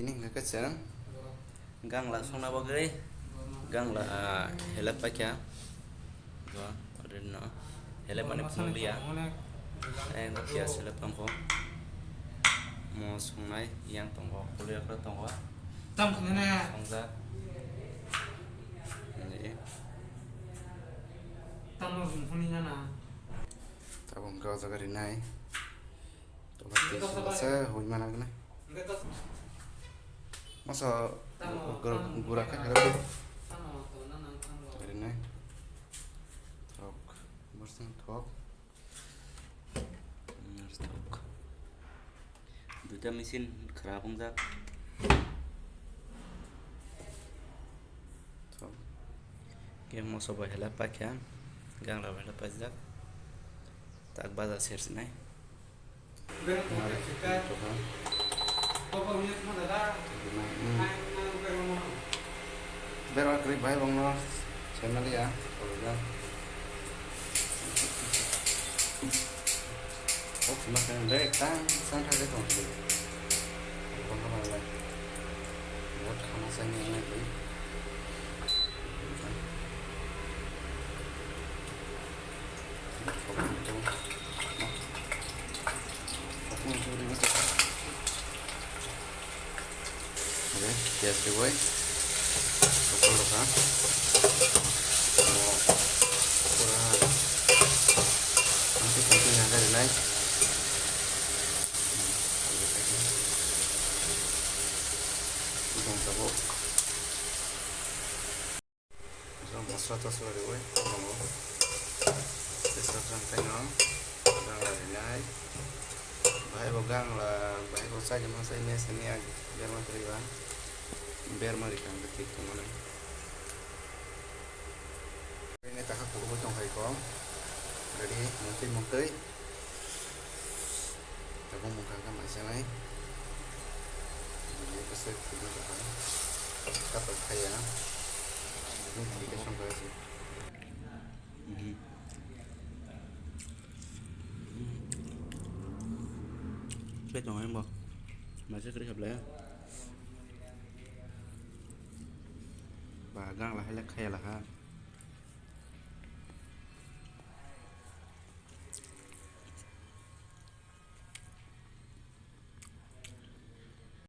ini nggak kecil gang là xong nào bagay gang là helap pa kya do ada no helap mana pun dia nggak biasa helap pangko mau sungai yang tonggo kuliah ke tonggo Tam kena songza ini tam lo punya na. tabung kau jaga rinai to pasti saya hui mana kena masa gura kan helap rinai tok bersih tok tok duta mesin खराब होंगे tok game mau coba helap pakai gang lah helap pajak tak baca search nai Biar kali baik bang no, channel ya, kalau ya. Oh, cuma kan baik kan, santai aja dong. Bang apa lagi? Buat kemasannya ini lagi. Oke, biasa gue. Pukul kan? Mau kurang nanti tentunya dari lain. Ikan sabuk. Sama masalah sudah gue. Mau besar santai no. Gang dari lain. Bahaya bogang lah, bahaya bosa cuma saya ini seni aja biar material. Biar marikan ketik kemana ini tak aku potong kayak kong jadi mungkin mungkin aku mengangkat macam ni ini pasal kita kan kata kaya ini kita sampai sini biết rồi em bảo mà sẽ kết hợp lại và gang là hay là khe là ha